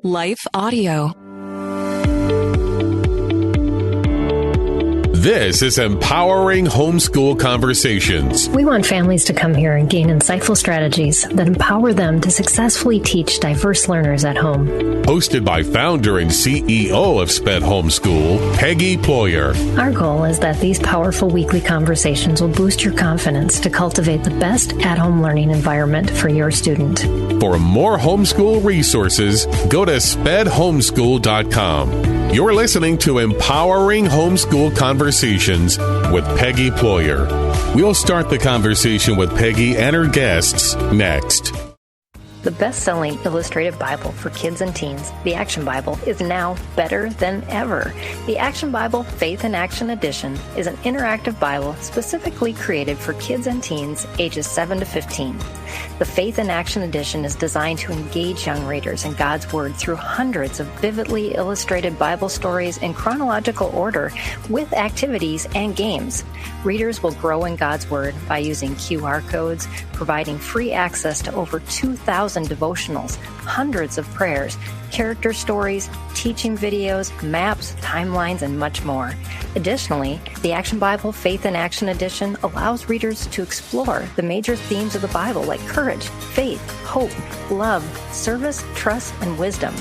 Life Audio. This is Empowering Homeschool Conversations. We want families to come here and gain insightful strategies that empower them to successfully teach diverse learners at home. Hosted by founder and CEO of SPED Homeschool, Peggy Ployer. Our goal is that these powerful weekly conversations will boost your confidence to cultivate the best at-home learning environment for your student. For more homeschool resources, go to spedhomeschool.com. You're listening to Empowering Homeschool Conversations with Peggy Ployer. We'll start the conversation with Peggy and her guests next. The best-selling illustrated Bible for kids and teens, the Action Bible, is now better than ever. The Action Bible Faith in Action Edition is an interactive Bible specifically created for kids and teens ages 7 to 15. The Faith in Action Edition is designed to engage young readers in God's Word through hundreds of vividly illustrated Bible stories in chronological order with activities and games. Readers will grow in God's Word by using QR codes, providing free access to over 2,000 devotionals, hundreds of prayers, character stories, teaching videos, maps, timelines, and much more. Additionally, the Action Bible Faith in Action Edition allows readers to explore the major themes of the Bible like courage, faith, hope, love, service, trust, and wisdom.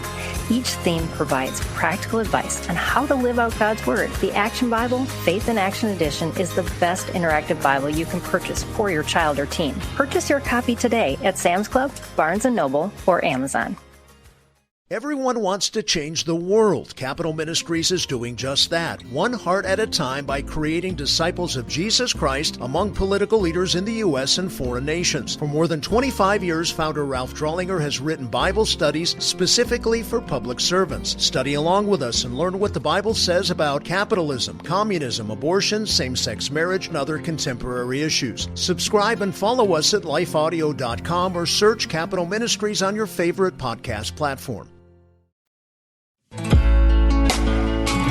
Each theme provides practical advice on how to live out God's Word. The Action Bible Faith in Action Edition is the best interactive Bible you can purchase for your child or teen. Purchase your copy today at Sam's Club, Barnes & Noble, or Amazon. Everyone wants to change the world. Capital Ministries is doing just that, one heart at a time, by creating disciples of Jesus Christ among political leaders in the U.S. and foreign nations. For more than 25 years, founder Ralph Drollinger has written Bible studies specifically for public servants. Study along with us and learn what the Bible says about capitalism, communism, abortion, same-sex marriage, and other contemporary issues. Subscribe and follow us at lifeaudio.com or search Capital Ministries on your favorite podcast platform.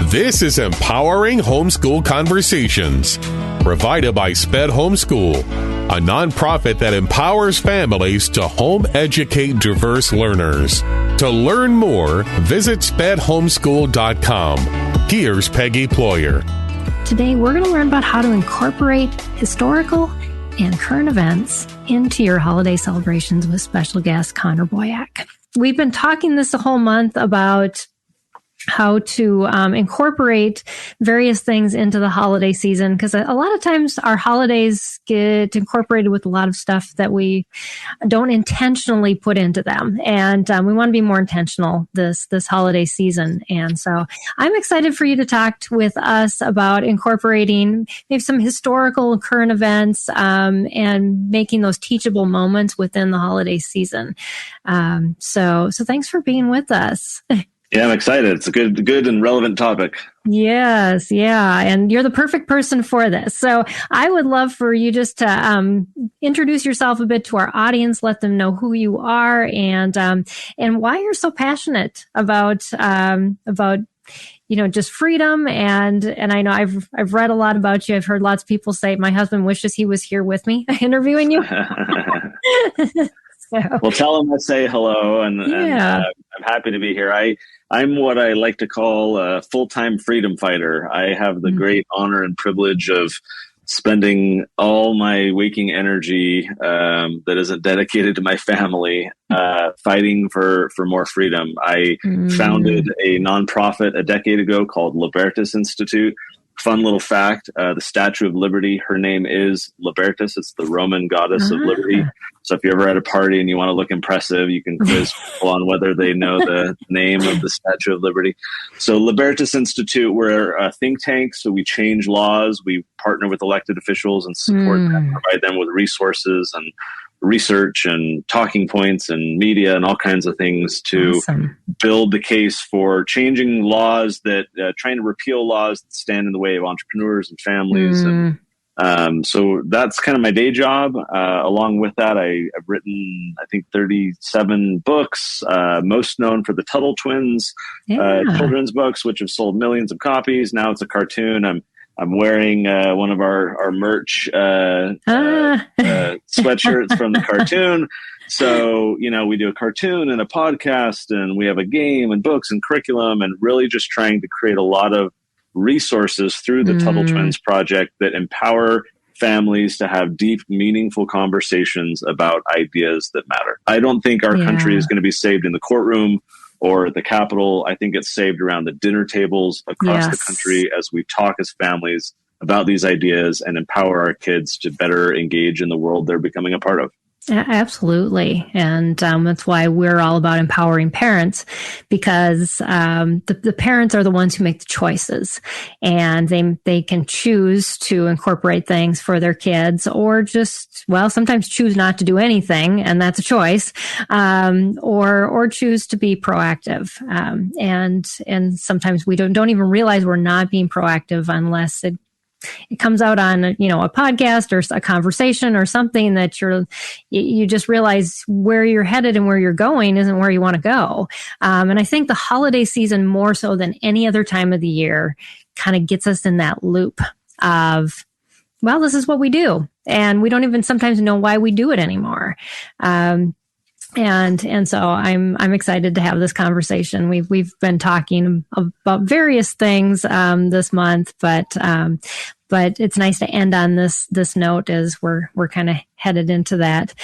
This is Empowering Homeschool Conversations, provided by SPED Homeschool, a nonprofit that empowers families to home educate diverse learners. To learn more, visit spedhomeschool.com. Here's Peggy Ployer. Today, we're going to learn about how to incorporate historical and current events into your holiday celebrations with special guest Connor Boyack. We've been talking this whole month about how to incorporate various things into the holiday season, because a lot of times our holidays get incorporated with a lot of stuff that we don't intentionally put into them, and we want to be more intentional this holiday season. And so I'm excited for you to talk with us about incorporating maybe some historical current events and making those teachable moments within the holiday season. So thanks for being with us. Yeah, I'm excited. It's a good and relevant topic. Yes, yeah. And you're the perfect person for this. So I would love for you just to introduce yourself a bit to our audience, let them know who you are and why you're so passionate about just freedom. And I know I've read a lot about you. I've heard lots of people say, my husband wishes he was here with me interviewing you. Well, tell him I say hello, and I'm happy to be here. I'm what I like to call a full-time freedom fighter. I have the great honor and privilege of spending all my waking energy that isn't dedicated to my family fighting for more freedom. I founded a nonprofit a decade ago called Libertas Institute. Fun little fact, the Statue of Liberty, her name is Libertas. It's the Roman goddess of liberty. So if you're ever at a party and you want to look impressive, you can quiz people on whether they know the name of the Statue of Liberty. So Libertas Institute, we're a think tank, so we change laws. We partner with elected officials and support them, provide them with resources and research and talking points and media and all kinds of things to build the case for changing laws that trying to repeal laws that stand in the way of entrepreneurs and families. And so that's kind of my day job. Along with that, I've written, I think, 37 books, most known for the Tuttle Twins children's books, which have sold millions of copies. Now it's a cartoon. I'm wearing one of our merch sweatshirts from the cartoon. So, we do a cartoon and a podcast, and we have a game and books and curriculum, and really just trying to create a lot of resources through the Tuttle Twins Project that empower families to have deep, meaningful conversations about ideas that matter. I don't think our country is going to be saved in the courtroom or at the Capitol. I think it's saved around the dinner tables across the country as we talk as families about these ideas and empower our kids to better engage in the world they're becoming a part of. Absolutely. And that's why we're all about empowering parents, because the parents are the ones who make the choices, and they can choose to incorporate things for their kids, or just, sometimes choose not to do anything, and that's a choice, or choose to be proactive. And sometimes we don't even realize we're not being proactive unless it comes out on a podcast or a conversation or something that you just realize where you're headed and where you're going isn't where you want to go. And I think the holiday season, more so than any other time of the year, kind of gets us in that loop of, this is what we do, and we don't even sometimes know why we do it anymore. And so I'm excited to have this conversation. We've been talking about various things this month, but it's nice to end on this note as we're kind of headed into that.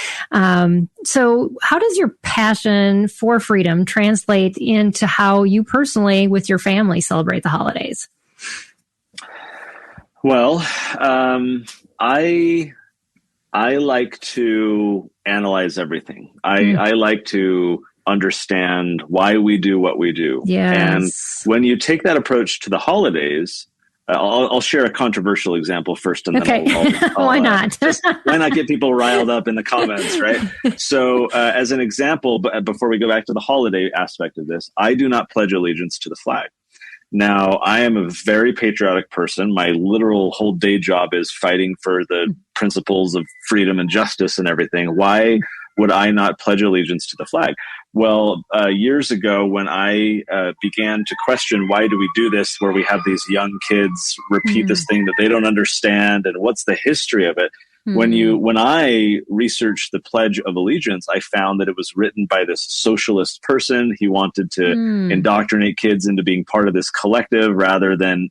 So how does your passion for freedom translate into how you personally with your family celebrate the holidays? Well, I like to analyze everything. I like to understand why we do what we do. Yes. And when you take that approach to the holidays, I'll share a controversial example first, and then I'll why not? Why not get people riled up in the comments, right? So as an example, before we go back to the holiday aspect of this, I do not pledge allegiance to the flag. Now, I am a very patriotic person. My literal whole day job is fighting for the principles of freedom and justice and everything. Why would I not pledge allegiance to the flag? Well, years ago, when I began to question why do we do this, where we have these young kids repeat this thing that they don't understand, and what's the history of it? When I researched the Pledge of Allegiance, I found that it was written by this socialist person. He wanted to indoctrinate kids into being part of this collective rather than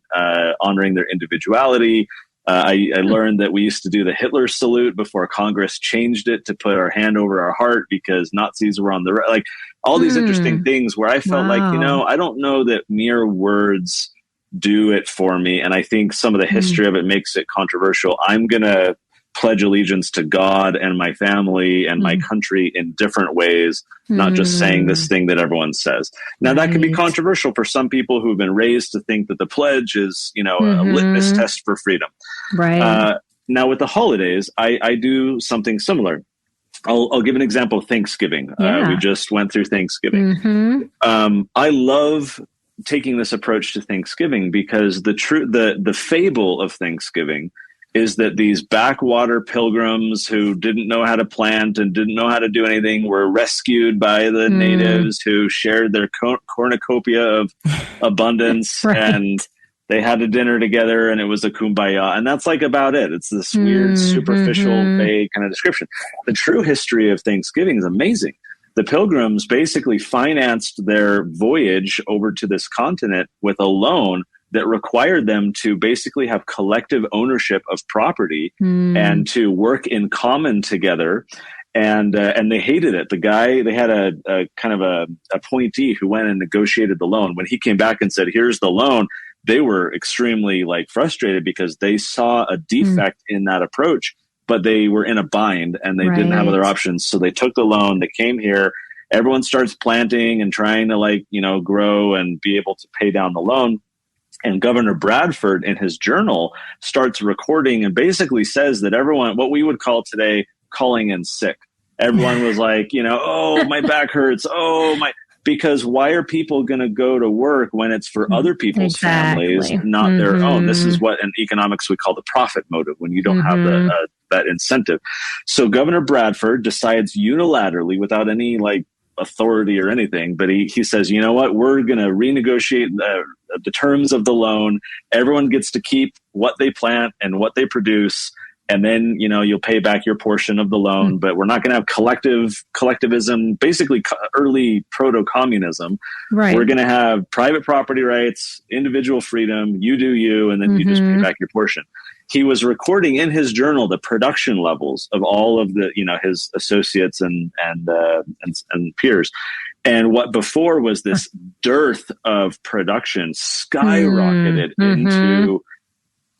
honoring their individuality. I learned that we used to do the Hitler salute before Congress changed it to put our hand over our heart because Nazis were on the right. Like all these interesting things where I felt like, I don't know that mere words do it for me. And I think some of the history of it makes it controversial. I'm going to pledge allegiance to God and my family and my country in different ways, not just saying this thing that everyone says. Now, that can be controversial for some people who've been raised to think that the pledge is, a litmus test for freedom. Right. Now, with the holidays, I do something similar. I'll give an example of Thanksgiving. We just went through Thanksgiving. I love taking this approach to Thanksgiving because the fable of Thanksgiving is that these backwater pilgrims who didn't know how to plant and didn't know how to do anything were rescued by the natives who shared their cornucopia of abundance and they had a dinner together and it was a kumbaya. And that's like about it. It's this weird, superficial, vague kind of description. The true history of Thanksgiving is amazing. The pilgrims basically financed their voyage over to this continent with a loan that required them to basically have collective ownership of property and to work in common together. And they hated it. The guy, they had a kind of a appointee who went and negotiated the loan. When he came back and said, here's the loan, they were extremely frustrated because they saw a defect in that approach, but they were in a bind and they didn't have other options. So they took the loan, they came here, everyone starts planting and trying to grow and be able to pay down the loan. And Governor Bradford in his journal starts recording and basically says that everyone, what we would call today, calling in sick. Everyone was like, oh, my back hurts. Because why are people going to go to work when it's for other people's families, not their own? This is what in economics we call the profit motive when you don't have that incentive. So Governor Bradford decides unilaterally without any authority or anything, but he says, you know what, we're going to renegotiate the terms of the loan. Everyone gets to keep what they plant and what they produce. and then, you'll pay back your portion of the loan, but we're not going to have collectivism, basically early proto-communism. Right. We're going to have private property rights, individual freedom, you do you, and then you just pay back your portion. He was recording in his journal the production levels of all of the, his associates and peers. And what before was this dearth of production skyrocketed into,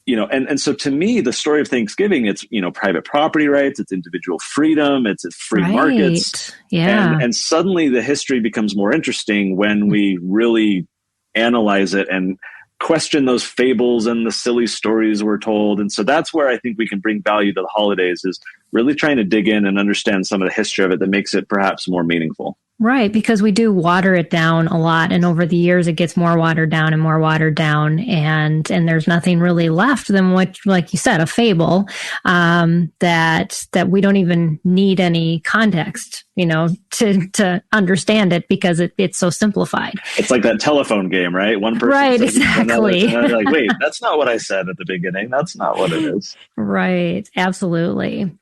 and so to me, the story of Thanksgiving, it's, private property rights, it's individual freedom, it's free markets. Yeah. And suddenly the history becomes more interesting when we really analyze it and question those fables and the silly stories we're told. And so that's where I think we can bring value to the holidays, is really trying to dig in and understand some of the history of it that makes it perhaps more meaningful. Right, because we do water it down a lot, and over the years it gets more watered down and more watered down, and there's nothing really left than what, like you said, a fable, that we don't even need any context, to understand it, because it's so simplified. It's like that telephone game, right? One person, right? Exactly. Like, wait, that's not what I said at the beginning. That's not what it is. Right. Absolutely.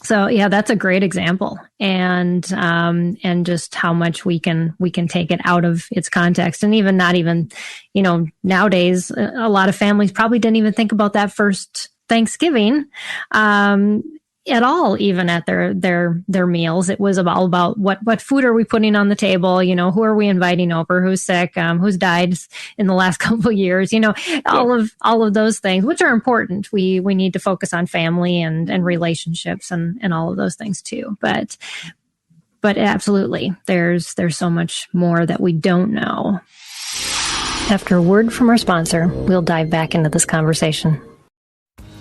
So yeah, that's a great example, and just how much we can take it out of its context, and even not even, nowadays a lot of families probably didn't even think about that first Thanksgiving at all, even at their meals. It was all about what food are we putting on the table, who are we inviting over, who's sick, who's died in the last couple of years, all of those things, which are important. We need to focus on family and relationships and all of those things too. But absolutely, there's so much more that we don't know. After a word from our sponsor, we'll dive back into this conversation.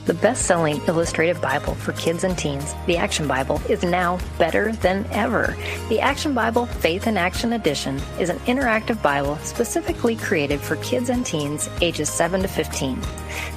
The best-selling illustrated Bible for kids and teens, the Action Bible, is now better than ever. The Action Bible Faith in Action Edition is an interactive Bible specifically created for kids and teens ages 7 to 15.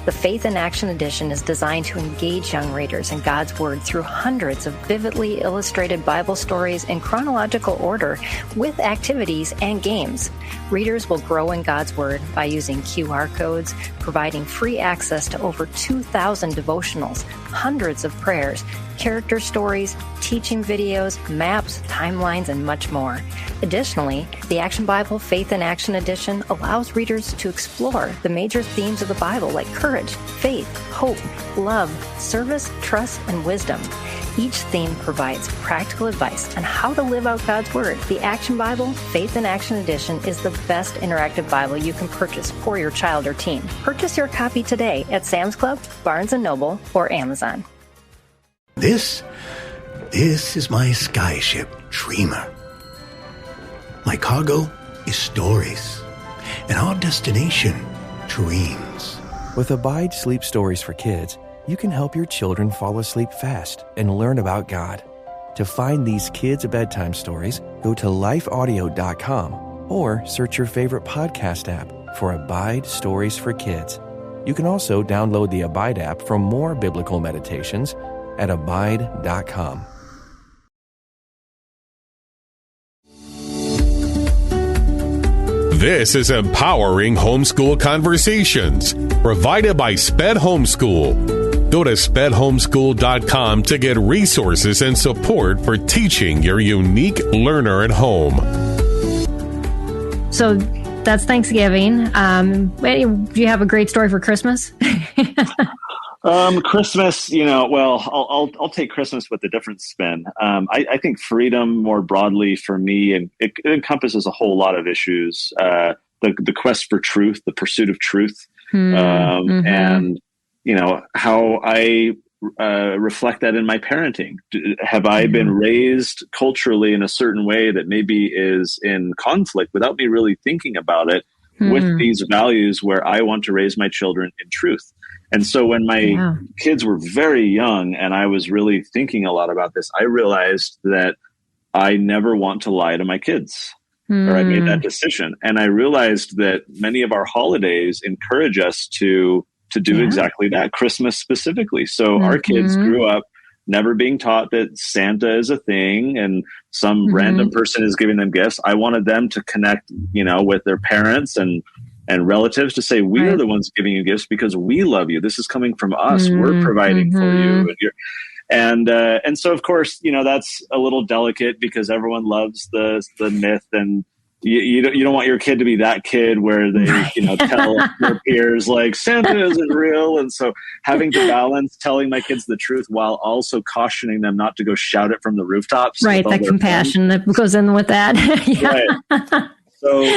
The Faith in Action Edition is designed to engage young readers in God's Word through hundreds of vividly illustrated Bible stories in chronological order with activities and games. Readers will grow in God's Word by using QR codes, providing free access to over 2,000 devotionals, hundreds of prayers, character stories, teaching videos, maps, timelines, and much more. Additionally, the Action Bible Faith in Action Edition allows readers to explore the major themes of the Bible like courage, faith, hope, love, service, trust, and wisdom. Each theme provides practical advice on how to live out God's Word. The Action Bible Faith in Action Edition is the best interactive Bible you can purchase for your child or teen. Purchase your copy today at Sam's Club, Barnes & Noble, or Amazon. This is my skyship, Dreamer. My cargo is stories, and our destination, dreams. With Abide Sleep Stories for Kids, you can help your children fall asleep fast and learn about God. To find these kids' bedtime stories, go to lifeaudio.com or search your favorite podcast app for Abide Stories for Kids. You can also download the Abide app for more biblical meditations at abide.com. This is Empowering Homeschool Conversations, provided by SPED Homeschool. Go to spedhomeschool.com to get resources and support for teaching your unique learner at home. So that's Thanksgiving. Do you have a great story for Christmas? Christmas, I'll take Christmas with a different spin. I think freedom more broadly for me, and it encompasses a whole lot of issues. The quest for truth, the pursuit of truth, and how I reflect that in my parenting. Have I been raised culturally in a certain way that maybe is in conflict without me really thinking about it with these values where I want to raise my children in truth? And so when my kids were very young and I was really thinking a lot about this, I realized that I never want to lie to my kids, or I made that decision. And I realized that many of our holidays encourage us to do exactly that, Christmas specifically. So our kids grew up never being taught that Santa is a thing and some random person is giving them gifts. I wanted them to connect, with their parents and and relatives to say, we are the ones giving you gifts because we love you. This is coming from us. We're providing for you. And so, of course, that's a little delicate because everyone loves the myth, and you don't want your kid to be that kid where they, tell their peers like Santa isn't real. And so having to balance telling my kids the truth while also cautioning them not to go shout it from the rooftops. Right. That compassion that goes in with that. Right.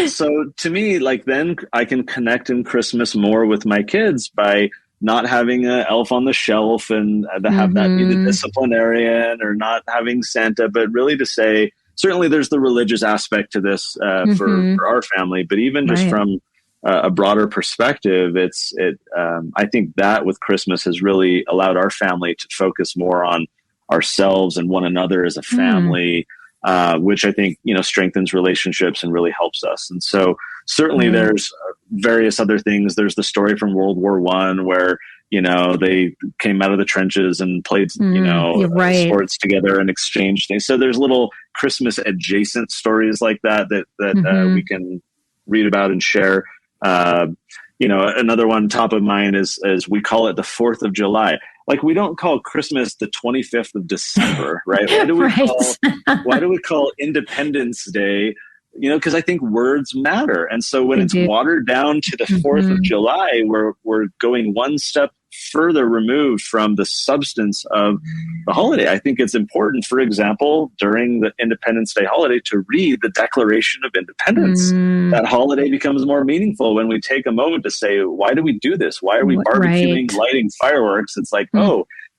So to me, like, then I can connect in Christmas more with my kids by not having an elf on the shelf and to have that be the disciplinarian, or not having Santa, but really to say, certainly there's the religious aspect to this for our family, but even just from a broader perspective, I think that with Christmas has really allowed our family to focus more on ourselves and one another as a family. Which I think, strengthens relationships and really helps us. And so certainly there's various other things. There's the story from World War I where, they came out of the trenches and played, sports together and exchanged things. So there's little Christmas adjacent stories like that we can read about and share. Another one top of mind is we call it the 4th of July. Like, we don't call Christmas the 25th of December, right? Why do we call Independence Day? Because I think words matter. And so when it's watered down to the 4th of July, we're going one step further removed from the substance of the holiday. I think it's important, for example, during the Independence Day holiday to read the Declaration of Independence. That holiday becomes more meaningful when we take a moment to say, why do we do this? Why are we barbecuing, lighting fireworks? It's like,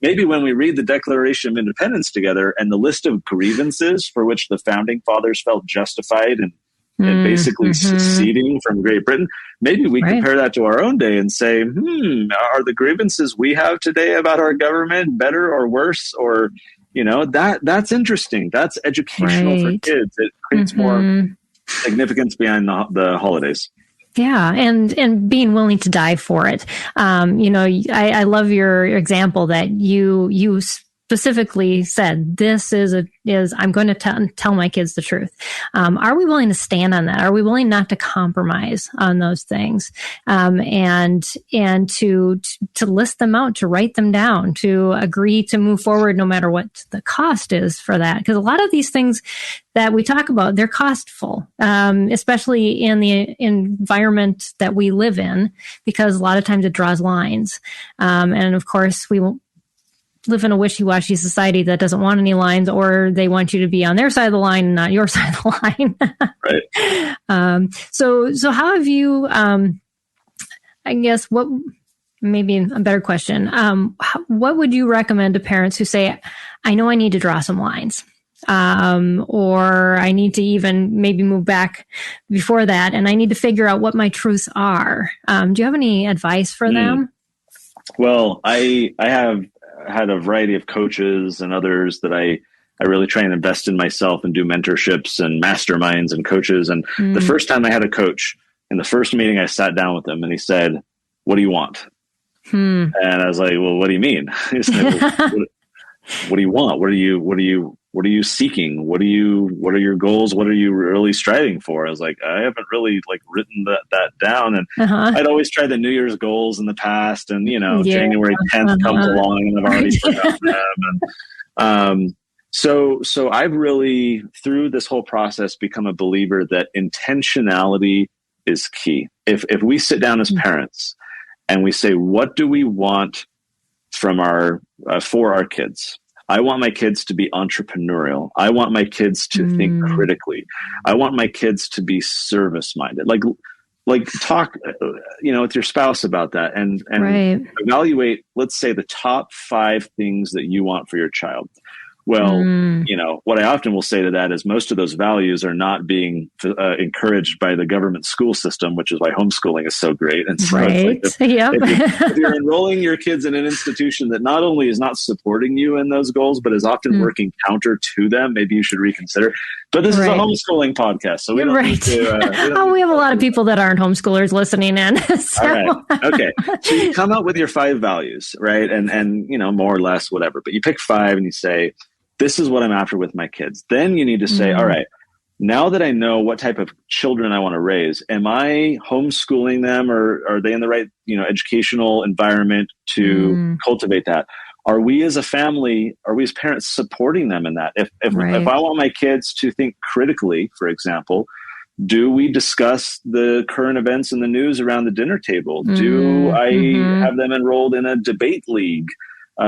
maybe when we read the Declaration of Independence together and the list of grievances for which the founding fathers felt justified and basically seceding from Great Britain, maybe we compare that to our own day and say, are the grievances we have today about our government better or worse? Or, that's interesting. That's educational for kids. It creates more significance behind the holidays. Yeah. And being willing to die for it. I love your example that you specifically said, this is I'm going to tell my kids the truth. Are we willing to stand on that? Are we willing not to compromise on those things? And to list them out, to write them down, to agree to move forward, no matter what the cost is for that. Because a lot of these things that we talk about, they're costful, especially in the environment that we live in, because a lot of times it draws lines. And of course, we won't live in a wishy-washy society that doesn't want any lines, or they want you to be on their side of the line and not your side of the line. Right. So how have you, I guess, what, maybe a better question, what would you recommend to parents who say, I know I need to draw some lines, or I need to even maybe move back before that, and I need to figure out what my truths are. Do you have any advice for them? Well, I have had a variety of coaches and others that I really try and invest in myself and do mentorships and masterminds and coaches. And the first time I had a coach, in the first meeting, I sat down with him and he said, "What do you want?" And I was like, "Well, what do you mean?" He said, what do you want? What are you seeking? What are your goals? What are you really striving for? I was like, I haven't really written that down. And I'd always tried the New Year's goals in the past, and January 10th comes along and I've already forgotten them. And so I've really, through this whole process, become a believer that intentionality is key. If we sit down as parents and we say, what do we want from for our kids? I want my kids to be entrepreneurial. I want my kids to think critically. I want my kids to be service-minded. Like talk, with your spouse about that and evaluate, let's say, the top 5 things that you want for your child. Well, what I often will say to that is most of those values are not being encouraged by the government school system, which is why homeschooling is so great. And so if you're enrolling your kids in an institution that not only is not supporting you in those goals, but is often working counter to them, maybe you should reconsider. But this is a homeschooling podcast, so we don't need to... we have a lot of people that aren't homeschoolers listening in. So. All right. Okay. So you come up with your 5 values, right? And more or less, whatever. But you pick 5 and you say, this is what I'm after with my kids. Then you need to say, all right, now that I know what type of children I want to raise, am I homeschooling them, or are they in the right, educational environment to cultivate that? Are we as a family, are we as parents supporting them in that? If I want my kids to think critically, for example, do we discuss the current events in the news around the dinner table? Do I have them enrolled in a debate league? Do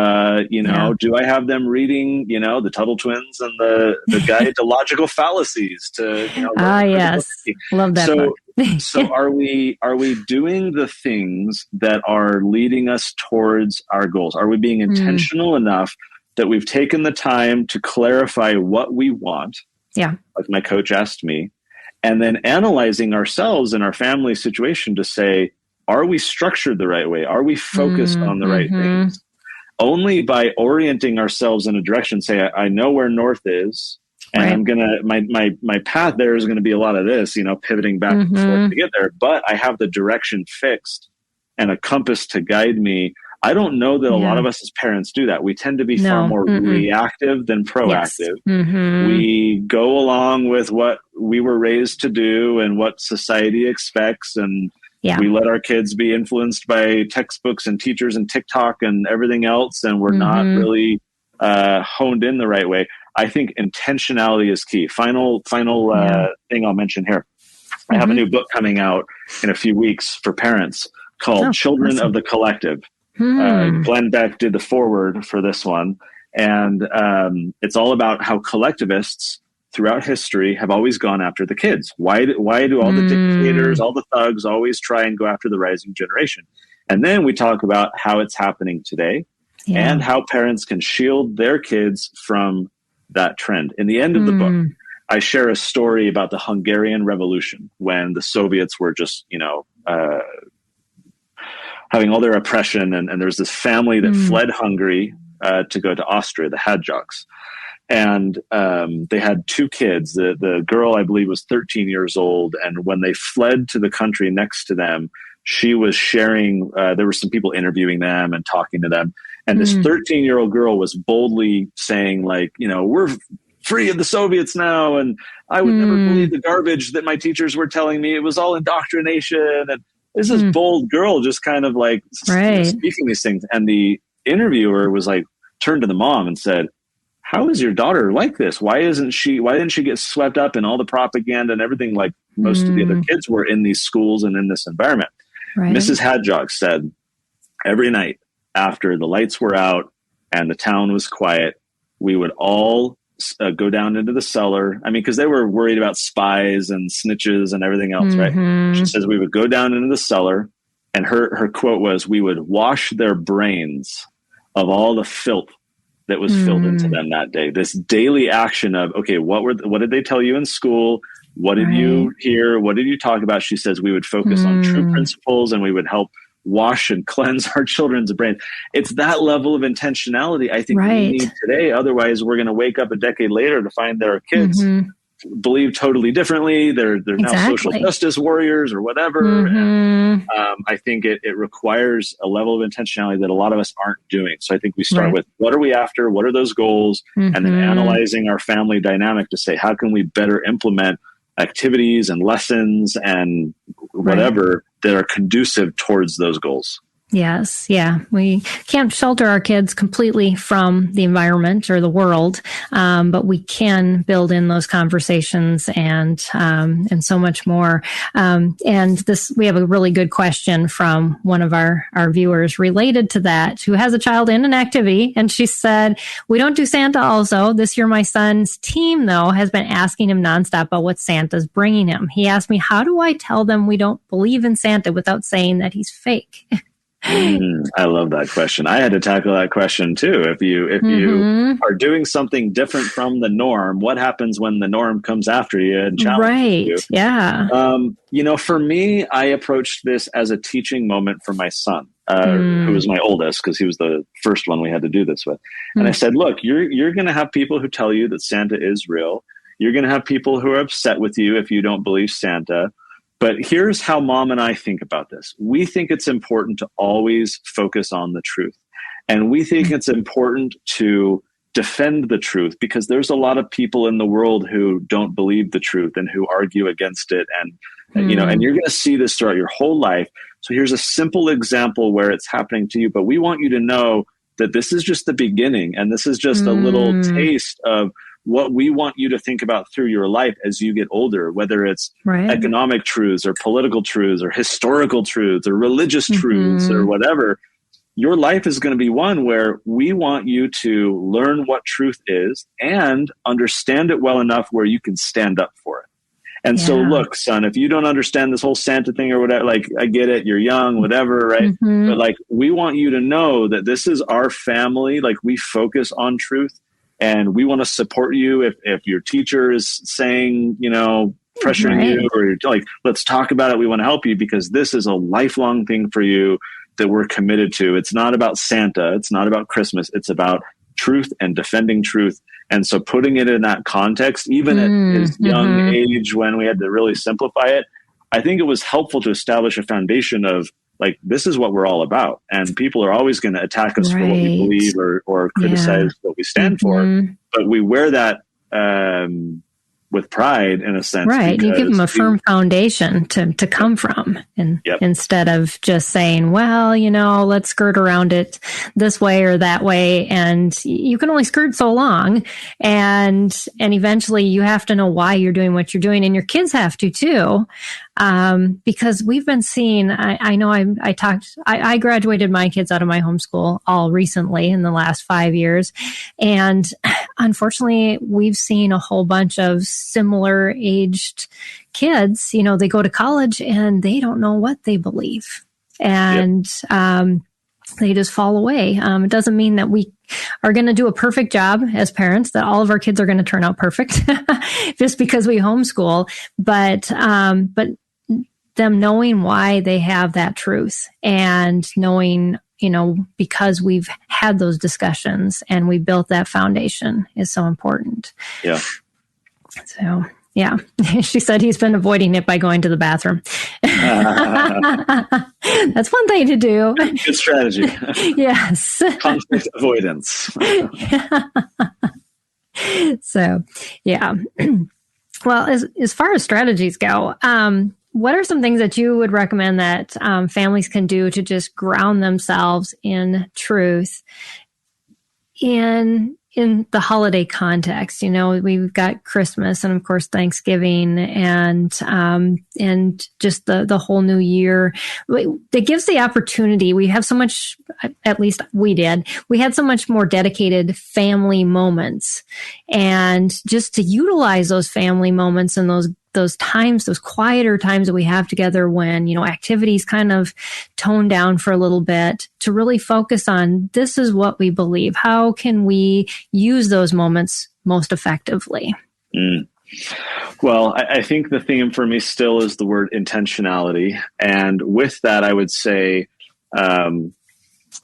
I have them reading, the Tuttle Twins and the Guide to Logical Fallacies to, yes. Love that book. So are we doing the things that are leading us towards our goals? Are we being intentional enough that we've taken the time to clarify what we want? Yeah. Like my coach asked me, and then analyzing ourselves and our family situation to say, are we structured the right way? Are we focused on the right things? Only by orienting ourselves in a direction, say, I know where north is, and I'm gonna my path there is gonna be a lot of this, pivoting back and forth to get there. But I have the direction fixed and a compass to guide me. I don't know that a lot of us as parents do that. We tend to be far more reactive than proactive. Yes. We go along with what we were raised to do and what society expects, and we let our kids be influenced by textbooks and teachers and TikTok and everything else, and we're not really honed in the right way. I think intentionality is key. Final thing I'll mention here. I have a new book coming out in a few weeks for parents called Children of the Collective. Glenn Beck did the foreword for this one, and it's all about how collectivists throughout history have always gone after the kids. Why do all the dictators, all the thugs always try and go after the rising generation? And then we talk about how it's happening today and how parents can shield their kids from that trend. In the end of the book, I share a story about the Hungarian Revolution when the Soviets were just, having all their oppression. And there's this family that fled Hungary to go to Austria, the Hadjoks. And they had two kids. The girl, I believe, was 13 years old. And when they fled to the country next to them, she was sharing, there were some people interviewing them and talking to them. And this 13-year-old girl was boldly saying, like, we're free of the Soviets now. And I would never believe the garbage that my teachers were telling me. It was all indoctrination. And this is bold girl just kind of like speaking these things. And the interviewer was like, turned to the mom and said, how is your daughter like this? Why didn't she get swept up in all the propaganda and everything like most of the other kids were in these schools and in this environment? Mrs. Hadjog said, every night after the lights were out and the town was quiet, we would all go down into the cellar. I mean, because they were worried about spies and snitches and everything else, right? She says we would go down into the cellar, and her quote was, we would wash their brains of all the filth that was filled into them that day. This daily action of, okay, what did they tell you in school? What did you hear? What did you talk about? She says we would focus on true principles, and we would help wash and cleanse our children's brains. It's that level of intentionality I think we need today. Otherwise, we're going to wake up a decade later to find that our kids believe totally differently. They're now social justice warriors or whatever. And, I think it requires a level of intentionality that a lot of us aren't doing. So I think we start with, what are we after? What are those goals? And then analyzing our family dynamic to say, how can we better implement activities and lessons and whatever that are conducive towards those goals. Yes. Yeah. We can't shelter our kids completely from the environment or the world. But we can build in those conversations and so much more. And we have a really good question from one of our viewers related to that, who has a child in an activity. And she said, we don't do Santa also. This year, my son's team, though, has been asking him nonstop about what Santa's bringing him. He asked me, how do I tell them we don't believe in Santa without saying that he's fake? I love that question. I had to tackle that question too. If you are doing something different from the norm, what happens when the norm comes after you and challenges you? Yeah. For me, I approached this as a teaching moment for my son, who was my oldest, because he was the first one we had to do this with. And I said, look, you're going to have people who tell you that Santa is real. You're going to have people who are upset with you if you don't believe Santa. But here's how Mom and I think about this. We think it's important to always focus on the truth. And we think it's important to defend the truth, because there's a lot of people in the world who don't believe the truth and who argue against it. And, you know, and you're going to see this throughout your whole life. So here's a simple example where it's happening to you, but we want you to know that this is just the beginning. And this is just a little taste of what we want you to think about through your life as you get older, whether it's economic truths or political truths or historical truths or religious truths or whatever. Your life is going to be one where we want you to learn what truth is and understand it well enough where you can stand up for it. And so look, son, if you don't understand this whole Santa thing or whatever, like, I get it, you're young, whatever, right? But like, we want you to know that this is our family. Like, we focus on truth, and we want to support you. If your teacher is saying, you know, pressuring you, or you're like, let's talk about it, we want to help you, because this is a lifelong thing for you that we're committed to. It's not about Santa. It's not about Christmas. It's about truth and defending truth. And so putting it in that context, even at his young age, when we had to really simplify it, I think it was helpful to establish a foundation of, like, this is what we're all about. And people are always going to attack us for what we believe or criticize what we stand for. But we wear that with pride, in a sense. Right. You give them a firm foundation to come from, and instead of just saying, well, you know, let's skirt around it this way or that way. And you can only skirt so long. And eventually you have to know why you're doing what you're doing. And your kids have to too. Because we've been seeing, I know I graduated my kids out of my homeschool all recently in the last 5 years. And unfortunately, we've seen a whole bunch of similar aged kids. You know, they go to college and they don't know what they believe. And, they just fall away. It doesn't mean that we are going to do a perfect job as parents, that all of our kids are going to turn out perfect just because we homeschool, but them knowing why they have that truth, and knowing, you know, because we've had those discussions and we built that foundation is so important. Yeah. So, yeah. She said he's been avoiding it by going to the bathroom. That's one thing to do. Good strategy. Yes. Conflict avoidance. So, yeah. Well, as far as strategies go, what are some things that you would recommend that families can do to just ground themselves in truth in the holiday context? You know, we've got Christmas and of course Thanksgiving and just the whole new year. It gives the opportunity. We have so much, at least we did. We had so much more dedicated family moments, and just to utilize those family moments and those times, those quieter times that we have together when, you know, activities kind of tone down for a little bit, to really focus on, this is what we believe. How can we use those moments most effectively? Well, I think the theme for me still is the word intentionality. And with that, I would say,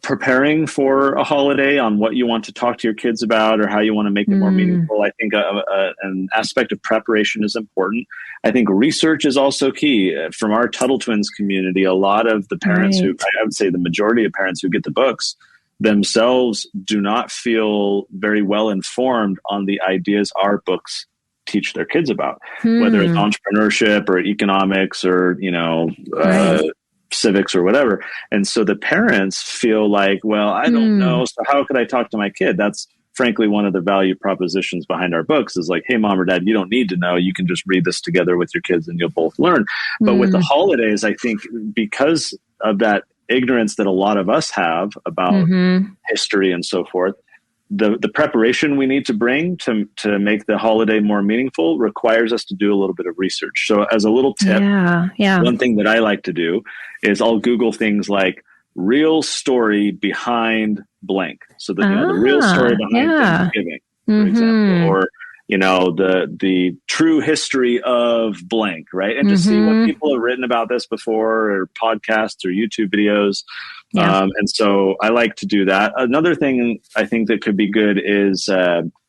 preparing for a holiday on what you want to talk to your kids about or how you want to make it more meaningful. I think an aspect of preparation is important. I think research is also key. From our Tuttle Twins community, a lot of the parents who, I would say the majority of parents who get the books themselves do not feel very well informed on the ideas our books teach their kids about, whether it's entrepreneurship or economics or, you know, civics or whatever. And so the parents feel like, well, I don't know. So how could I talk to my kid? That's frankly one of the value propositions behind our books, is like, hey, mom or dad, you don't need to know. You can just read this together with your kids and you'll both learn. But with the holidays, I think because of that ignorance that a lot of us have about history and so forth, the preparation we need to bring to make the holiday more meaningful requires us to do a little bit of research. So as a little tip, one thing that I like to do is I'll Google things like real story behind blank. So the real story behind Thanksgiving, for example, or, you know, the true history of blank, right? And just see what people have written about this before, or podcasts or YouTube videos. And so I like to do that. Another thing I think that could be good is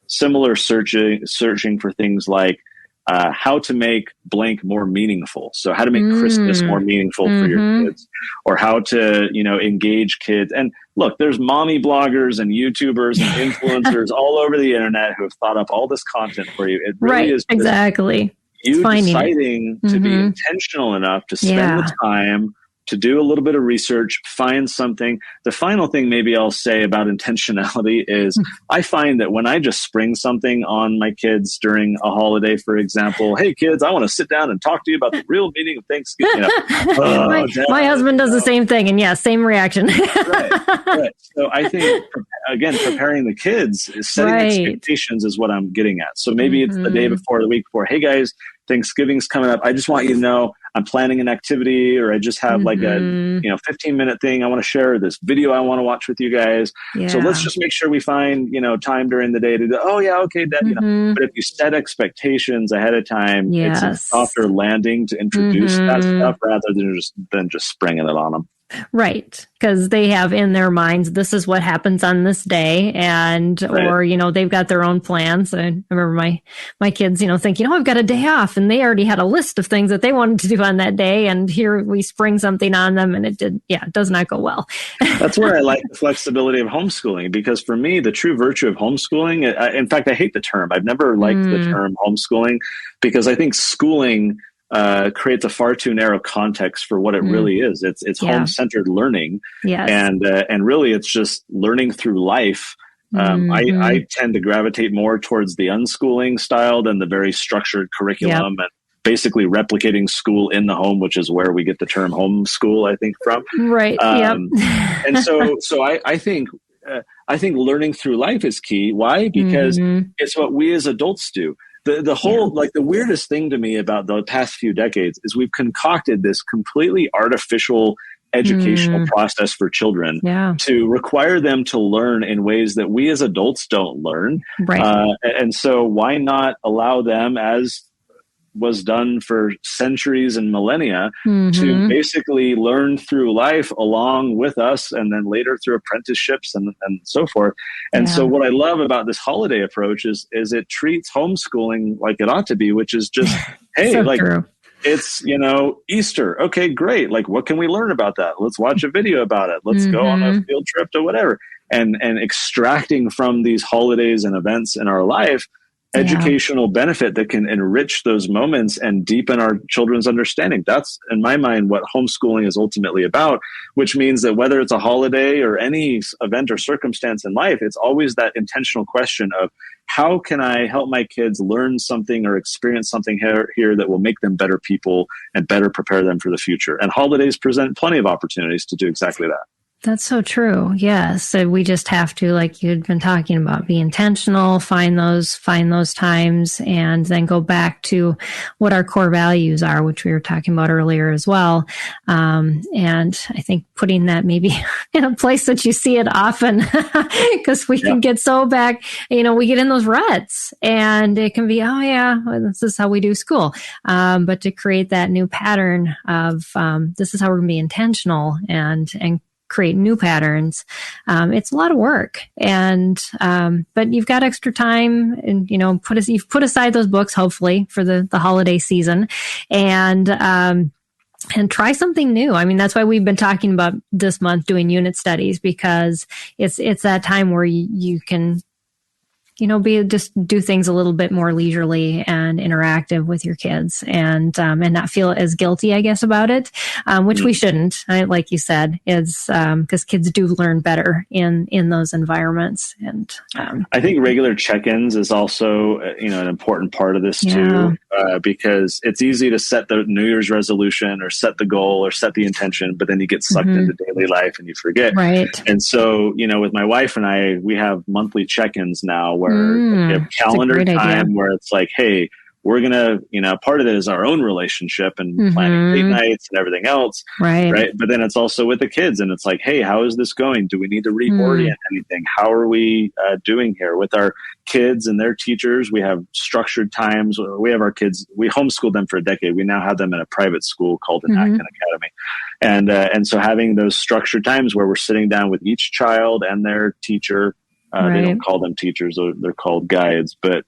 similar searching for things like how to make blank more meaningful. So how to make Christmas more meaningful for your kids, or how to, engage kids. And look, there's mommy bloggers and YouTubers and influencers all over the internet who have thought up all this content for you. It really is exactly. You deciding to be intentional enough to spend the time to do a little bit of research, find something. The final thing maybe I'll say about intentionality is I find that when I just spring something on my kids during a holiday, for example, hey kids, I want to sit down and talk to you about the real meaning of Thanksgiving. My husband does the same thing, and same reaction. right. So I think, again, preparing the kids, setting expectations is what I'm getting at. So maybe it's the day before, the week before, hey guys, Thanksgiving's coming up. I just want you to know I'm planning an activity, or I just have like a 15-minute thing I want to share, this video I want to watch with you guys. Yeah. So let's just make sure we find time during the day to do. Oh yeah, okay, Dad. But if you set expectations ahead of time, it's a softer landing to introduce that stuff rather than just springing it on them. Right. Because they have in their minds, this is what happens on this day. And, or, they've got their own plans. I remember my kids, thinking, I've got a day off, and they already had a list of things that they wanted to do on that day. And here we spring something on them, and it does not go well. That's where I like the flexibility of homeschooling, because for me, the true virtue of homeschooling, in fact, I hate the term. I've never liked the term homeschooling, because I think schooling creates a far too narrow context for what it really is. It's home-centered learning, and really it's just learning through life. I tend to gravitate more towards the unschooling style than the very structured curriculum and basically replicating school in the home, which is where we get the term homeschool, I think, from. Right. And so I think learning through life is key. Why? Because it's what we as adults do. The whole, the weirdest thing to me about the past few decades is we've concocted this completely artificial educational process for children to require them to learn in ways that we as adults don't learn. Right. And so why not allow them, as was done for centuries and millennia, to basically learn through life along with us, and then later through apprenticeships and so forth. And so what I love about this holiday approach is it treats homeschooling like it ought to be, which is just, hey, true. It's, Easter. Okay, great. What can we learn about that? Let's watch a video about it. Let's go on a field trip to whatever. And extracting from these holidays and events in our life educational benefit that can enrich those moments and deepen our children's understanding. That's, in my mind, what homeschooling is ultimately about, which means that whether it's a holiday or any event or circumstance in life, it's always that intentional question of, how can I help my kids learn something or experience something here that will make them better people and better prepare them for the future? And holidays present plenty of opportunities to do exactly that. That's so true. Yes. So we just have to, like you'd been talking about, be intentional, find those times, and then go back to what our core values are, which we were talking about earlier as well. And I think putting that maybe in a place that you see it often, because we can get so back, we get in those ruts, and it can be, this is how we do school. But to create that new pattern of, this is how we're going to be intentional and create new patterns. It's a lot of work, and but you've got extra time, and you've put aside those books, hopefully, for the holiday season, and try something new. I mean, that's why we've been talking about this month doing unit studies, because it's that time where you can just do things a little bit more leisurely and interactive with your kids, and not feel as guilty, I guess, about it, which we shouldn't. Like you said, is because kids do learn better in those environments. And I think regular check-ins is also an important part of this too, because it's easy to set the New Year's resolution or set the goal or set the intention, but then you get sucked into daily life and you forget. Right. And so, with my wife and I, we have monthly check-ins now, where we have calendar time where it's like, hey, we're going to, part of it is our own relationship and planning date nights and everything else. Right. But then it's also with the kids, and it's like, hey, how is this going? Do we need to reorient anything? How are we doing here with our kids and their teachers? We have structured times. We have our kids, we homeschooled them for a decade. We now have them in a private school called an Acton Academy. And so having those structured times where we're sitting down with each child and their teacher, They don't call them teachers, they're called guides, but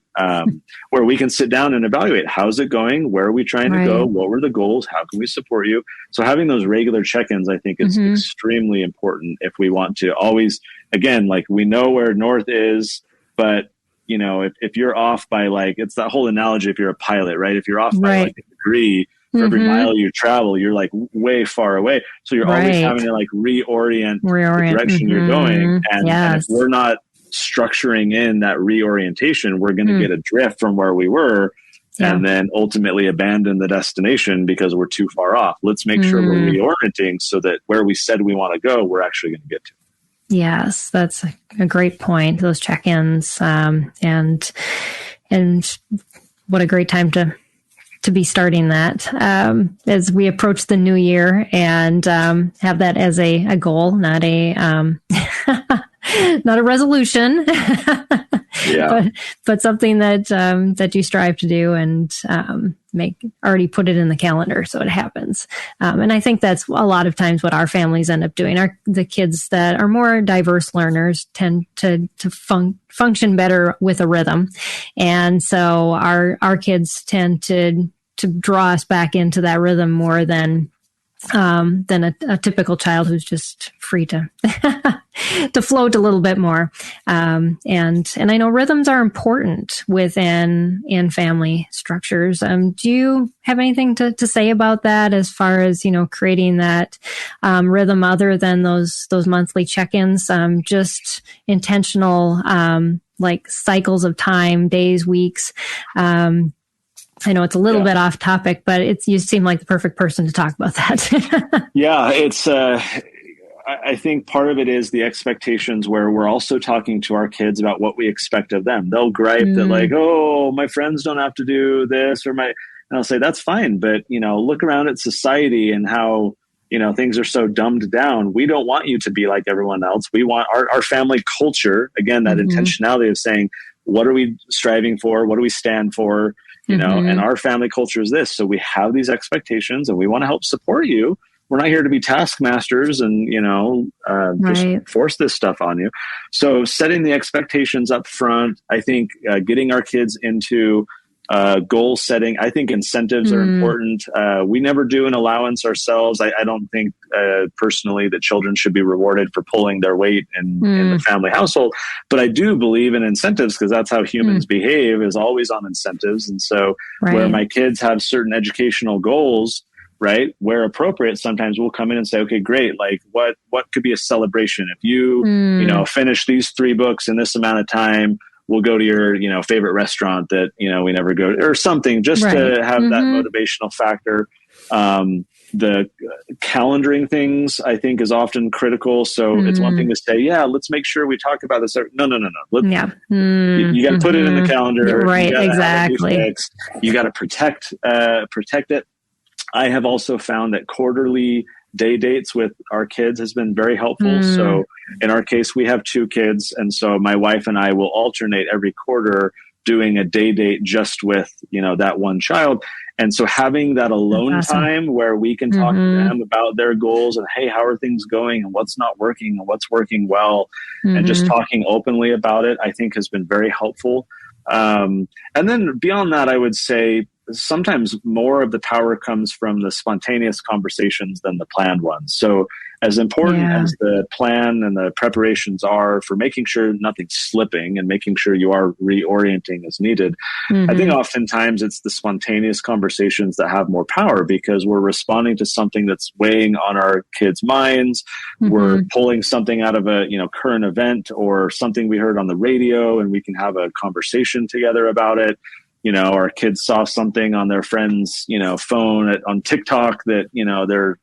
where we can sit down and evaluate, how's it going? Where are we trying to go? What were the goals? How can we support you? So having those regular check-ins, I think, is extremely important if we want to always, again, like, we know where north is, but you know, if you're off by, like, it's that whole analogy, if you're a pilot, right? If you're off by like a degree for every mile you travel, you're like way far away. So you're always having to like reorient the direction you're going. And if we're not structuring in that reorientation, we're going to get adrift from where we were and then ultimately abandon the destination because we're too far off. Let's make sure we're reorienting so that where we said we want to go, we're actually going to get to. Yes, that's a great point. Those check-ins, and what a great time to be starting that as we approach the new year, and have that as a goal, not a not a resolution, but something that you strive to do and already put it in the calendar so it happens. And I think that's a lot of times what our families end up doing. The kids that are more diverse learners tend to function better with a rhythm, and so our kids tend to draw us back into that rhythm more than a typical child who's just free to to float a little bit more. And I know rhythms are important in family structures. Do you have anything to say about that as far as, you know, creating that rhythm other than those monthly check-ins, just intentional like cycles of time, days, weeks? I know it's a little bit off topic, but you seem like the perfect person to talk about that. It's, I think part of it is the expectations, where we're also talking to our kids about what we expect of them. They'll gripe that like, oh, my friends don't have to do this, and I'll say, that's fine. But, you know, look around at society and how, you know, things are so dumbed down. We don't want you to be like everyone else. We want our family culture, again, that intentionality of saying, what are we striving for? What do we stand for? You know, and our family culture is this. So we have these expectations and we want to help support you. We're not here to be taskmasters and, you know, just force this stuff on you. So setting the expectations up front, I think getting our kids into goal setting. I think incentives are important. We never do an allowance ourselves. I don't think personally that children should be rewarded for pulling their weight in the family household. But I do believe in incentives, because that's how humans behave, is always on incentives. And so where my kids have certain educational goals, right, where appropriate, sometimes we'll come in and say, okay, great. Like what could be a celebration? If you, you know, finish these 3 books in this amount of time, we'll go to your, you know, favorite restaurant that, you know, we never go to, or something, just to have that motivational factor. The calendaring things, I think, is often critical. So it's one thing to say, yeah, let's make sure we talk about this. No. You got to put it in the calendar. Right. Exactly. You got to protect it. I have also found that quarterly day dates with our kids has been very helpful. So in our case, we have 2 kids. And so my wife and I will alternate every quarter doing a day date just with, you know, that one child. And so having that alone time where we can talk to them about their goals and, hey, how are things going and what's not working and what's working well, and just talking openly about it, I think has been very helpful. And then beyond that, I would say sometimes more of the power comes from the spontaneous conversations than the planned ones. So as important as the plan and the preparations are for making sure nothing's slipping and making sure you are reorienting as needed, I think oftentimes it's the spontaneous conversations that have more power, because we're responding to something that's weighing on our kids' minds. We're pulling something out of a, you know, current event or something we heard on the radio, and we can have a conversation together about it. You know, our kids saw something on their friend's, you know, phone on TikTok that, you know, they're,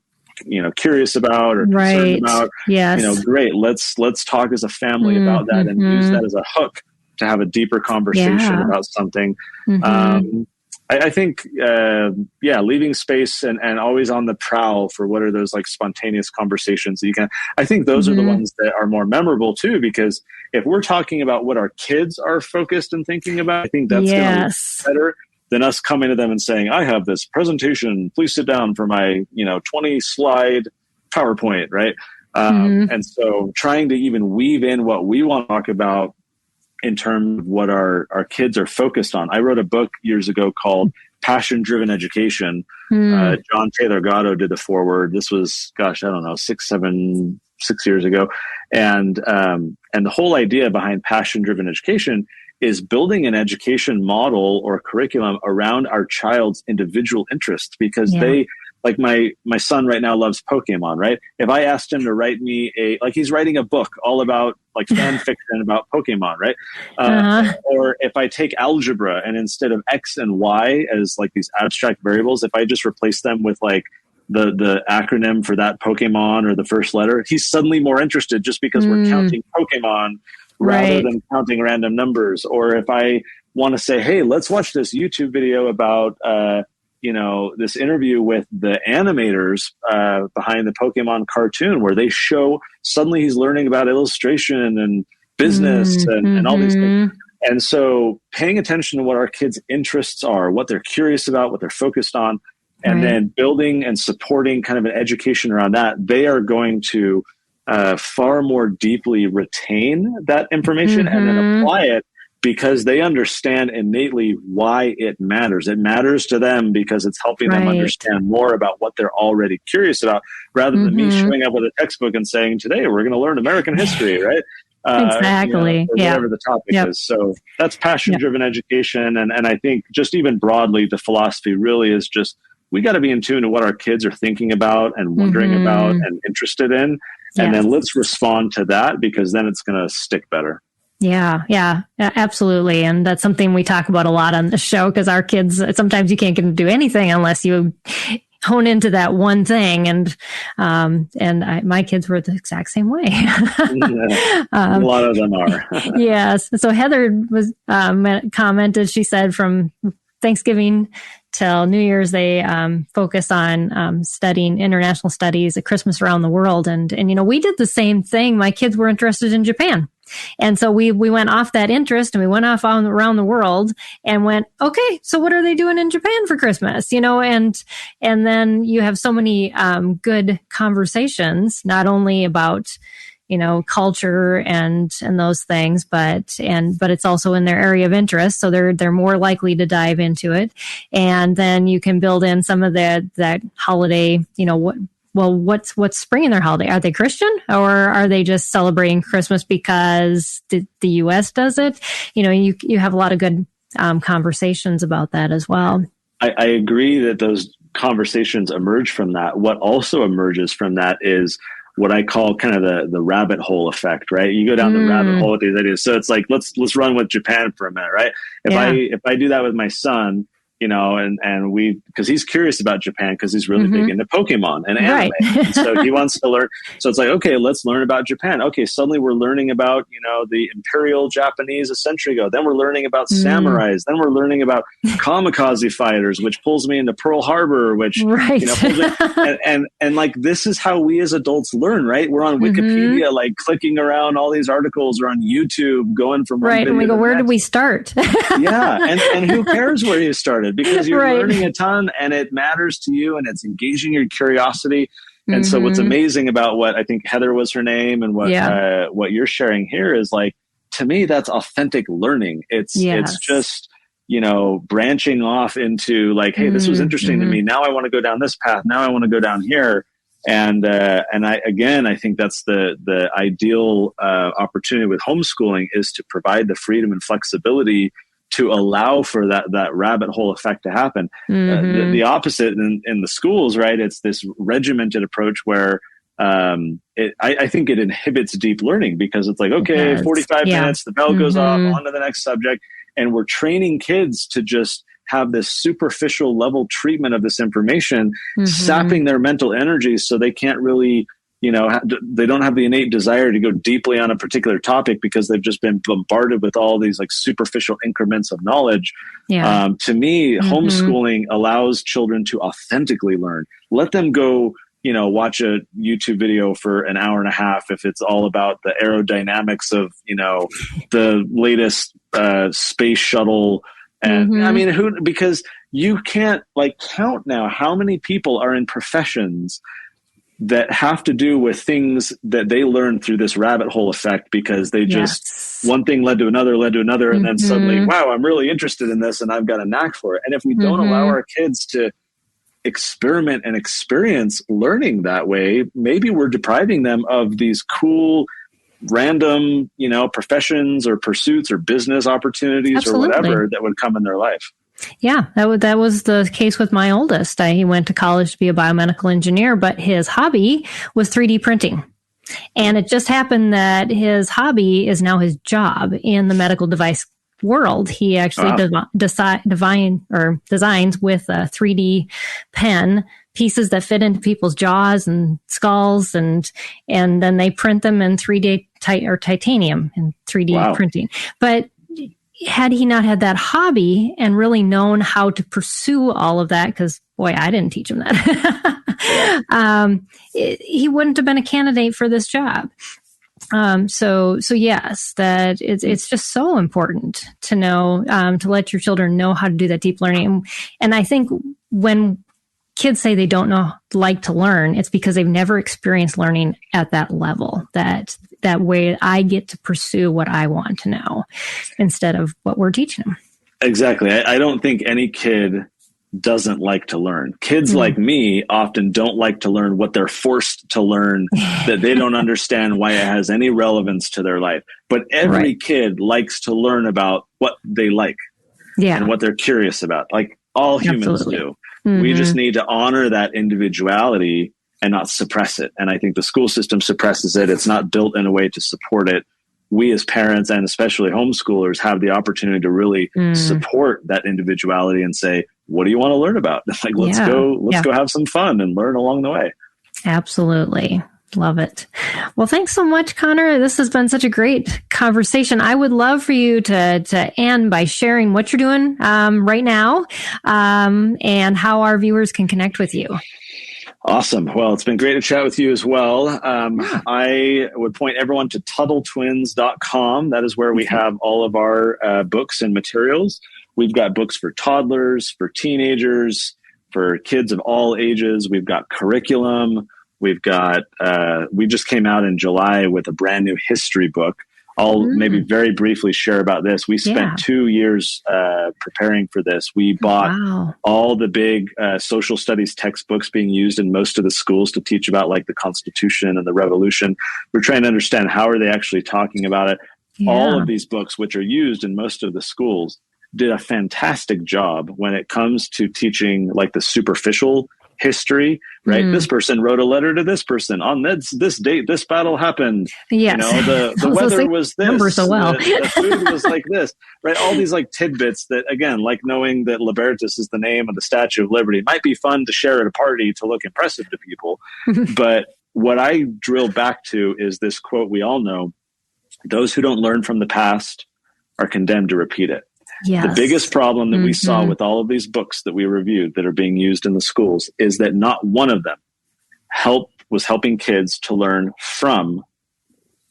you know, curious about or concerned about. You know, great. Let's talk as a family about that and use that as a hook to have a deeper conversation about something. I think, leaving space and always on the prowl for what are those like spontaneous conversations that you can, I think those are the ones that are more memorable too, because if we're talking about what our kids are focused and thinking about, I think that's going to be better than us coming to them and saying, I have this presentation, please sit down for my, you know, 20 slide PowerPoint, right? And so trying to even weave in what we want to talk about in terms of what our kids are focused on. I wrote a book years ago called Passion-Driven Education. John Taylor Gatto did the foreword. This was, 6 years ago. And the whole idea behind passion-driven education is building an education model or curriculum around our child's individual interests, because they, like my son right now loves Pokemon, right? If I asked him to write me he's writing a book all about like fan fiction about Pokemon, right? Or if I take algebra and instead of X and Y as like these abstract variables, if I just replace them with like the acronym for that Pokemon or the first letter, he's suddenly more interested just because we're counting Pokemon rather than counting random numbers. Or if I want to say, hey, let's watch this YouTube video about, this interview with the animators behind the Pokemon cartoon, where they show suddenly he's learning about illustration and business and all these things. And so paying attention to what our kids' interests are, what they're curious about, what they're focused on, and then building and supporting kind of an education around that, they are going to far more deeply retain that information and then apply it, because they understand innately why it matters. It matters to them because it's helping them understand more about what they're already curious about, rather than me showing up with a textbook and saying, today we're going to learn American history, right? Exactly. Whatever the topic is. So that's passion-driven education. And I think just even broadly, the philosophy really is just, we got to be in tune to what our kids are thinking about and wondering about and interested in. And then let's respond to that, because then it's going to stick better. Yeah, absolutely. And that's something we talk about a lot on the show, because our kids, sometimes you can't get them to do anything unless you hone into that one thing. And my kids were the exact same way. A lot of them are. Yes. So Heather was commented, she said from Thanksgiving till New Year's, they focus on studying international studies at Christmas around the world. And we did the same thing. My kids were interested in Japan. And so we went off that interest and we went off around the world and went, okay, so what are they doing in Japan for Christmas? And then you have so many good conversations, not only about culture and those things, but it's also in their area of interest. So they're more likely to dive into it. And then you can build in some of that holiday, what's spring in their holiday? Are they Christian, or are they just celebrating Christmas because the U.S. does it? You have a lot of good conversations about that as well. I agree that those conversations emerge from that. What also emerges from that is what I call kind of the rabbit hole effect, right? You go down the rabbit hole with these ideas. So it's like, let's run with Japan for a minute, right? If I do that with my son, and because he's curious about Japan, because he's really big into Pokemon and anime. And so he wants to learn. So it's like, okay, let's learn about Japan. Okay, suddenly we're learning about, the Imperial Japanese a century ago. Then we're learning about samurais. Then we're learning about kamikaze fighters, which pulls me into Pearl Harbor, which, pulls me, and like, this is how we as adults learn, right? We're on Wikipedia, like clicking around all these articles, or on YouTube, going from one video and we go, where next. did we start? And who cares where you started? Because you're learning a ton and it matters to you and it's engaging your curiosity. And so what's amazing about what I think Heather was her name and what you're sharing here is, like, to me, that's authentic learning. It's just, branching off into like, hey, this was interesting to me. Now I want to go down this path. Now I want to go down here. And I think that's the ideal opportunity with homeschooling, is to provide the freedom and flexibility to allow for that rabbit hole effect to happen. The opposite in the schools, right? It's this regimented approach where I think it inhibits deep learning, because it's like, okay, 45 minutes, the bell goes off, on to the next subject. And we're training kids to just have this superficial level treatment of this information, sapping their mental energy, so they can't really, they don't have the innate desire to go deeply on a particular topic, because they've just been bombarded with all these like superficial increments of knowledge. To me, homeschooling allows children to authentically learn. Let them go, watch a YouTube video for an hour and a half if it's all about the aerodynamics of, the latest space shuttle. And I mean, because you can't like count now how many people are in professions that have to do with things that they learned through this rabbit hole effect, because they just, one thing led to another, and then suddenly, wow, I'm really interested in this and I've got a knack for it. And if we don't allow our kids to experiment and experience learning that way, maybe we're depriving them of these cool, random, professions or pursuits or business opportunities or whatever that would come in their life. Yeah, that was the case with my oldest. He went to college to be a biomedical engineer, but his hobby was 3D printing. And it just happened that his hobby is now his job in the medical device world. He actually designs with a 3D pen pieces that fit into people's jaws and skulls, and then they print them in 3D titanium in 3D printing. But had he not had that hobby and really known how to pursue all of that, because boy, I didn't teach him that, he wouldn't have been a candidate for this job. So yes, that it's just so important to know, to let your children know how to do that deep learning. And I think when kids say they don't like to learn, it's because they've never experienced learning at that level, that way I get to pursue what I want to know instead of what we're teaching them. Exactly. I don't think any kid doesn't like to learn. Kids like me often don't like to learn what they're forced to learn, that they don't understand why it has any relevance to their life. But every kid likes to learn about what they like and what they're curious about, like all humans do. We just need to honor that individuality and not suppress it. And I think the school system suppresses it. It's not built in a way to support it. We as parents, and especially homeschoolers, have the opportunity to really support that individuality and say, what do you want to learn about? Like, let's go have some fun and learn along the way. Absolutely. Love it. Well, thanks so much, Connor. This has been such a great conversation. I would love for you to end by sharing what you're doing right now and how our viewers can connect with you. Awesome. Well, it's been great to chat with you as well. I would point everyone to TuttleTwins.com. That is where we have all of our books and materials. We've got books for toddlers, for teenagers, for kids of all ages. We've got curriculum. We've got, we just came out in July with a brand new history book. I'll maybe very briefly share about this. We spent 2 years preparing for this. We bought all the big social studies textbooks being used in most of the schools to teach about like the Constitution and the Revolution. We're trying to understand how are they actually talking about it. All of these books, which are used in most of the schools, did a fantastic job when it comes to teaching like the superficial history, right? This person wrote a letter to this person on this date, this battle happened. Yes. The weather was this. So well. the food was like this, right? All these like tidbits that, again, like knowing that Libertas is the name of the Statue of Liberty might be fun to share at a party to look impressive to people. But what I drill back to is this quote we all know: those who don't learn from the past are condemned to repeat it. Yes. The biggest problem that we saw with all of these books that we reviewed that are being used in the schools is that not one of them was helping kids to learn from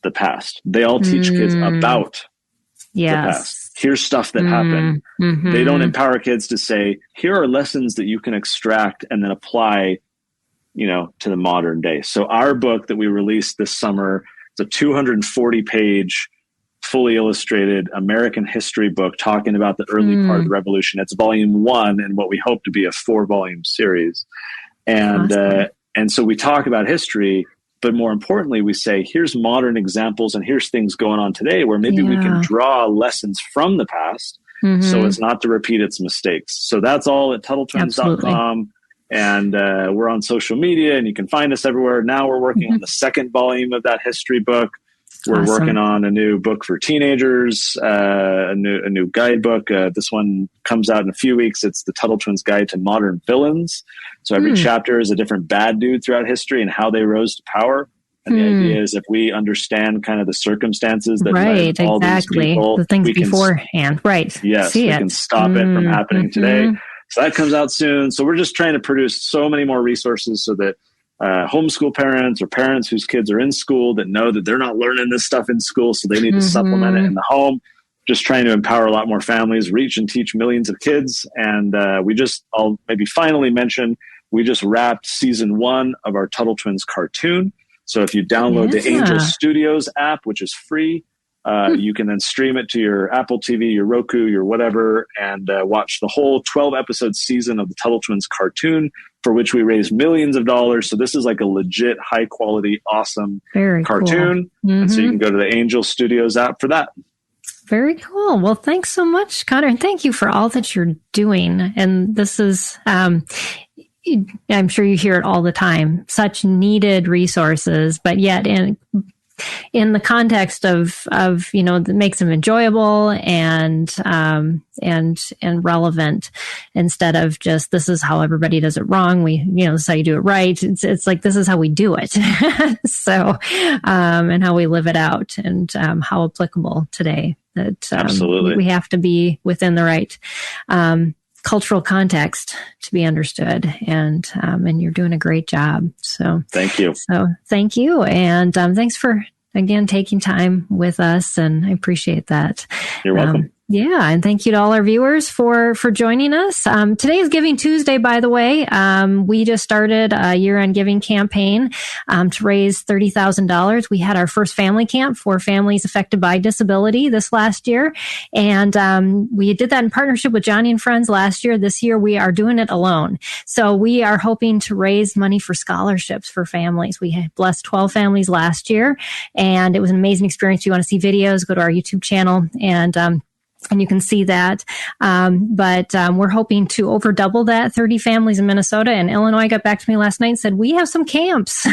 the past. They all teach kids about the past. Here's stuff that happened. They don't empower kids to say, here are lessons that you can extract and then apply, to the modern day. So our book that we released this summer, it's a 240-page fully illustrated American history book talking about the early part of the revolution. It's volume 1 in what we hope to be a 4-volume series. And so we talk about history, but more importantly, we say, here's modern examples and here's things going on today where maybe we can draw lessons from the past so as not to repeat its mistakes. So that's all at TuttleTwins.com. And we're on social media and you can find us everywhere. Now we're working on the 2nd volume of that history book. We're working on a new book for teenagers, a new guidebook. This one comes out in a few weeks. It's the Tuttle Twins Guide to Modern Villains. So every chapter is a different bad dude throughout history and how they rose to power. And the idea is if we understand kind of the circumstances that led all these people, the things beforehand, yes, we can stop it from happening today. So that comes out soon. So we're just trying to produce so many more resources so that homeschool parents or parents whose kids are in school that know that they're not learning this stuff in school, so they need to supplement it in the home. Just trying to empower a lot more families, reach and teach millions of kids. And I'll maybe finally mention, we just wrapped season 1 of our Tuttle Twins cartoon. So if you download the Angel Studios app, which is free, you can then stream it to your Apple TV, your Roku, your whatever, and watch the whole 12-episode season of the Tuttle Twins cartoon, for which we raised millions of dollars. So this is like a legit, high-quality, awesome cartoon. Cool. And so you can go to the Angel Studios app for that. Very cool. Well, thanks so much, Connor, and thank you for all that you're doing. And this is, I'm sure you hear it all the time, such needed resources, but yet in the context of, that makes them enjoyable and relevant, instead of just, this is how everybody does it wrong. This is how you do it right. It's like, this is how we do it. So, and how we live it out, and, how applicable today that, absolutely, we have to be within the right, cultural context to be understood, and you're doing a great job. So thank you. And thanks for, again, taking time with us, and I appreciate that. You're welcome. Yeah, and thank you to all our viewers for joining us. Today is Giving Tuesday, by the way. We just started a year-end giving campaign to raise $30,000. We had our first family camp for families affected by disability this last year, and we did that in partnership with Johnny and Friends last year. This year, we are doing it alone. So we are hoping to raise money for scholarships for families. We had blessed 12 families last year, and it was an amazing experience. If you want to see videos, go to our YouTube channel, and you can see that. But we're hoping to over double that, 30 families in Minnesota. And Illinois got back to me last night and said, we have some camps.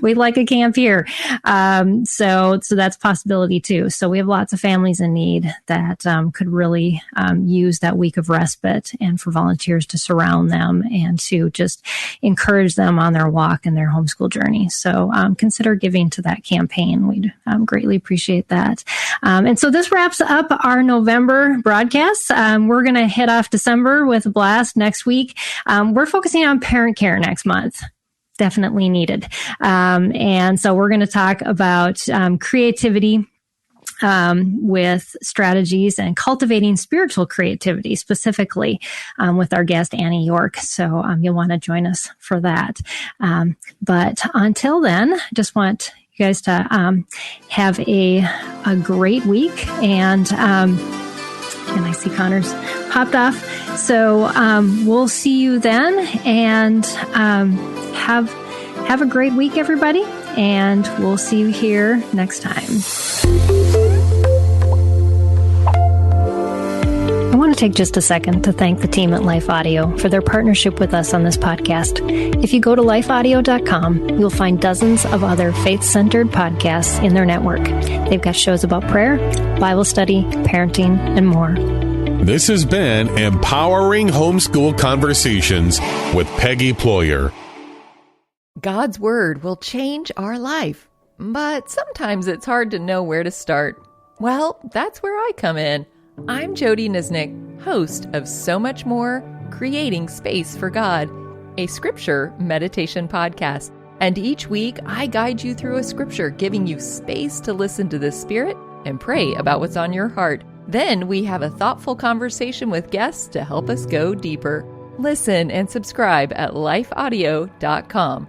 We'd like a camp here. So that's a possibility too. So we have lots of families in need that could really use that week of respite, and for volunteers to surround them and to just encourage them on their walk and their homeschool journey. So consider giving to that campaign. We'd greatly appreciate that. And so this wraps up our November broadcasts. We're going to hit off December with a blast next week. We're focusing on parent care next month. Definitely needed. And so we're going to talk about creativity with strategies and cultivating spiritual creativity, specifically with our guest, Annie York. So you'll want to join us for that. But until then, just want you guys to have a great week, and I see Connor's popped off. So we'll see you then, and have a great week, everybody, and we'll see you here next time. I want to take just a second to thank the team at Life Audio for their partnership with us on this podcast. If you go to lifeaudio.com, you'll find dozens of other faith-centered podcasts in their network. They've got shows about prayer, Bible study, parenting, and more. This has been Empowering Homeschool Conversations with Peggy Ployer. God's Word will change our life, but sometimes it's hard to know where to start. Well, that's where I come in. I'm Jody Nisnik, host of So Much More, Creating Space for God, a scripture meditation podcast. And each week, I guide you through a scripture, giving you space to listen to the Spirit and pray about what's on your heart. Then we have a thoughtful conversation with guests to help us go deeper. Listen and subscribe at lifeaudio.com.